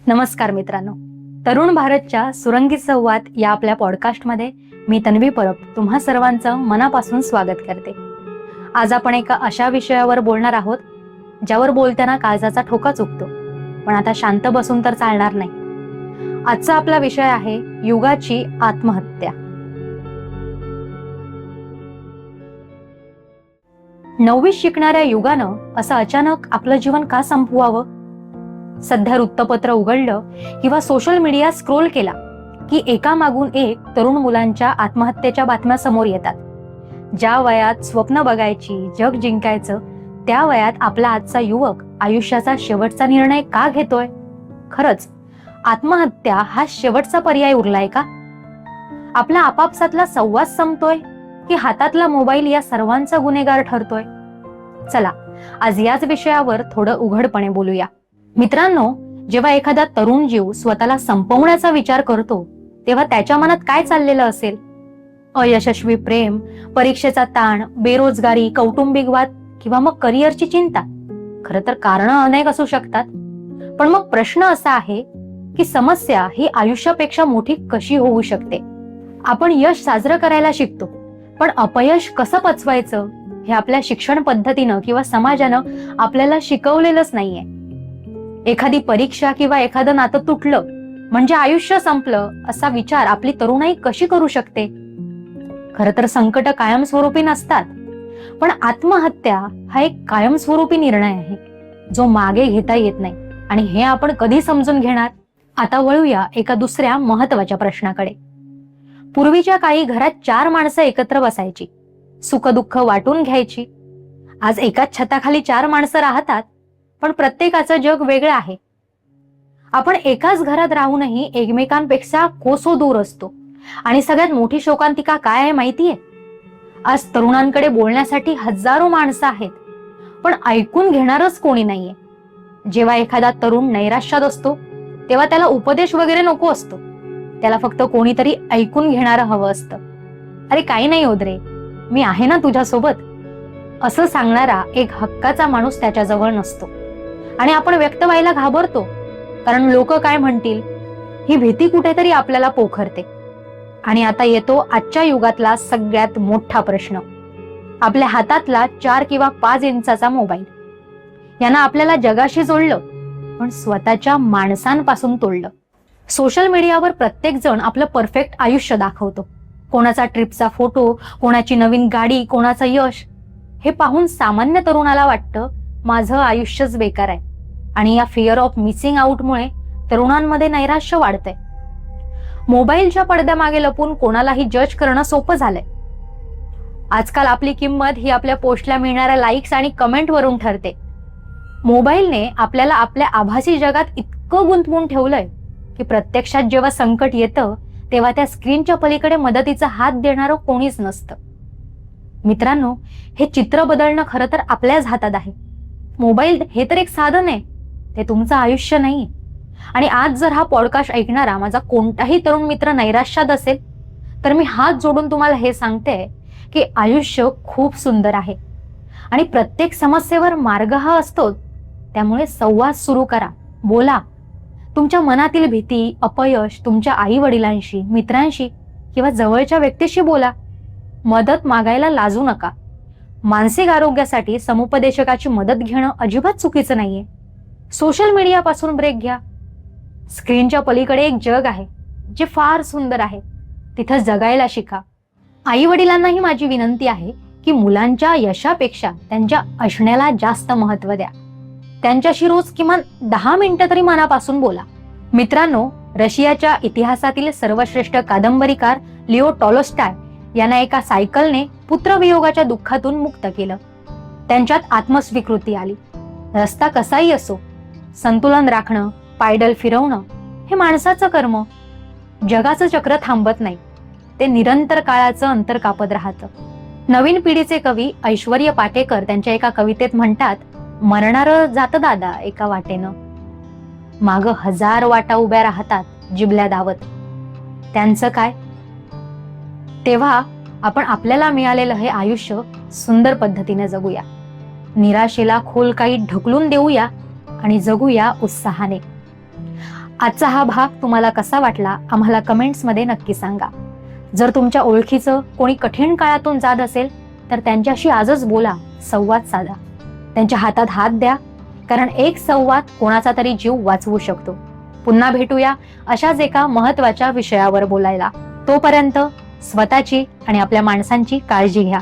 नमस्कार मित्रांनो, तरुण भारतच्या सुरंगी संवाद या आपल्या पॉडकास्टमध्ये मी तन्वी परब तुम्हा सर्वांचं मनापासून स्वागत करते. आज आपण एका अशा विषयावर बोलणार आहोत ज्यावर बोलताना काळजाचा ठोका चुकतो, पण आता शांत बसून तर चालणार नाही. आजचा आपला विषय आहे युगाची आत्महत्या. 9वीत शिकणाऱ्या युगानं असं अचानक आपलं जीवन का संपवावं? सध्या वृत्तपत्र उघडलं किंवा सोशल मीडिया स्क्रोल केला की एकामागून एक तरुण मुलांच्या आत्महत्येच्या बातम्या समोर येतात. ज्या वयात स्वप्न बघायची, जग जिंकायचं, त्या वयात आपला आजचा युवक आयुष्याचा शेवटचा निर्णय का घेतोय? खरंच आत्महत्या हा शेवटचा पर्याय उरलाय का? आपला आपापसातला संवाद संपतोय की हातातला मोबाईल या सर्वांचा गुन्हेगार ठरतोय? चला आज याच विषयावर थोडं उघडपणे बोलूया. मित्रांनो, जेव्हा एखादा तरुण जीव स्वतःला संपवण्याचा विचार करतो तेव्हा त्याच्या मनात काय चाललेलं असेल? अयशस्वी प्रेम, परीक्षेचा ताण, बेरोजगारी, कौटुंबिक वाद किंवा मग करिअरची चिंता. खरं तर कारणं अनेक असू शकतात, पण मग प्रश्न असा आहे की समस्या ही आयुष्यापेक्षा मोठी कशी होऊ शकते? आपण यश साजरं करायला शिकतो, पण अपयश कसं पचवायचं हे आपल्या शिक्षण पद्धतीनं किंवा समाजानं आपल्याला शिकवलेलंच नाहीये. एखादी परीक्षा किंवा एखादं नातं तुटलं म्हणजे आयुष्य संपलं असा विचार आपली तरुणाई कशी करू शकते? खरं तर संकट कायमस्वरूपी नसतात, पण आत्महत्या हा एक कायमस्वरूपी निर्णय आहे जो मागे घेता येत नाही. आणि हे आपण कधी समजून घेणार? आता वळूया एका दुसऱ्या महत्वाच्या प्रश्नाकडे. पूर्वीच्या काळी घरात 4 माणसं एकत्र बसायची, सुखदुःख वाटून घ्यायची. आज एकाच छताखाली 4 माणसं राहतात, पण प्रत्येकाचं जग वेगळं आहे. आपण एकाच घरात राहूनही एकमेकांपेक्षा कोसो दूर असतो. आणि सगळ्यात मोठी शोकांतिका काय आहे माहितीये? आज तरुणांकडे बोलण्यासाठी हजारो माणसं आहेत, पण ऐकून घेणारच कोणी नाहीये. जेव्हा एखादा तरुण नैराश्यात असतो तेव्हा त्याला उपदेश वगैरे नको असतो, त्याला फक्त कोणीतरी ऐकून घेणारं हवं असतं. अरे काही नाही होत रे, मी आहे ना तुझ्यासोबत, असं सांगणारा एक हक्काचा माणूस त्याच्याजवळ नसतो. आणि आपण व्यक्त व्हायला घाबरतो, कारण लोक काय म्हणतील ही भीती कुठेतरी आपल्याला पोखरते. आणि आता येतो आजच्या युगातला सगळ्यात मोठा प्रश्न, आपल्या हातातला 4 किंवा 5 इंचाचा मोबाईल. यानं आपल्याला जगाशी जोडलं, पण स्वतःच्या माणसांपासून तोडलं. सोशल मीडियावर प्रत्येक जण आपलं परफेक्ट आयुष्य दाखवतो. कोणाचा ट्रिपचा फोटो, कोणाची नवीन गाडी, कोणाचं यश. हे पाहून सामान्य तरुणाला वाटतं माझं आयुष्यच बेकार आहे. आणि या फिअर ऑफ मिसिंग आउटमुळे तरुणांमध्ये नैराश्य वाढतंय. मोबाईलच्या पडद्यामागे लपून कोणालाही जज करणं सोपं झालंय. आजकाल आपली किंमत ही आपल्या पोस्टला मिळणाऱ्या लाईक्स आणि कमेंट वरून ठरते. मोबाईलने आपल्याला आपल्या आभासी जगात इतकं गुंतवून ठेवलंय की प्रत्यक्षात जेव्हा संकट येतं तेव्हा त्या स्क्रीनच्या पलीकडे मदतीचा हात देणारं कोणीच नसतं. मित्रांनो, हे चित्र बदलणं खरं तर आपल्याच हातात आहे. मोबाईल हे तर एक साधन आहे, ते तुमचं आयुष्य नाही. आणि आज जर हा पॉडकास्ट ऐकणारा माझा कोणताही तरुण मित्र नैराश्यात असेल तर मी हात जोडून तुम्हाला हे सांगते की आयुष्य खूप सुंदर आहे आणि प्रत्येक समस्येवर मार्ग हा असतो. त्यामुळे संवाद सुरू करा, बोला. तुमच्या मनातील भीती, अपयश तुमच्या आई वडिलांशी, मित्रांशी किंवा जवळच्या व्यक्तीशी बोला. मदत मागायला लाजू नका. मानसिक आरोग्यासाठी समुपदेशकाची मदत घेणं अजिबात चुकीचं नाहीये. सोशल मीडिया पासून ब्रेक घ्या. स्क्रीनच्या पलीकडे एक जग आहे जे फार सुंदर आहे, तिथं जगायला शिका. आई वडिलांनाही माझी विनंती आहे की मुलांच्या यशापेक्षा त्यांच्या असण्याला जास्त महत्त्व द्या. त्यांच्याशी रोज किमान 10 मिनिटं तरी मनापासून बोला. मित्रांनो, रशियाच्या इतिहासातील सर्वश्रेष्ठ कादंबरीकार लिओ टॉल्स्टॉय यांना एका सायकलने पुत्रवियोगाच्या दुःखातून मुक्त केलं. त्यांच्यात आत्मस्वीकृती आली. रस्ता कसाही असो, संतुलन राखणं, पायडल फिरवणं हे माणसाचं कर्म. जगाचं चक्र थांबत नाही, ते निरंतर काळाचं अंतर कापत राहतं. नवीन पिढीचे कवी ऐश्वर्य पाटेकर त्यांच्या एका कवितेत म्हणतात, मरणारं जातं दादा एका वाटेनं, माग 1000 वाटा उभ्या राहतात जिबल्या दावत. त्यांचं काय? तेव्हा आपण आपल्याला मिळालेलं हे आयुष्य सुंदर पद्धतीने जगूया. निराशेला खोल काही ढकलून देऊया आणि जगूया उत्साहाने. आजचा हा भाग तुम्हाला कसा वाटला आम्हाला कमेंट्समध्ये नक्की सांगा. जर तुमच्या ओळखीचं कोणी कठीण काळातून जात असेल तर त्यांच्याशी आजच बोला, संवाद साधा, त्यांच्या हातात हात द्या, कारण एक संवाद कोणाचा तरी जीव वाचवू शकतो. पुन्हा भेटूया अशाच एका महत्वाच्या विषयावर बोलायला. तोपर्यंत स्वतःची आणि आपल्या माणसांची काळजी घ्या.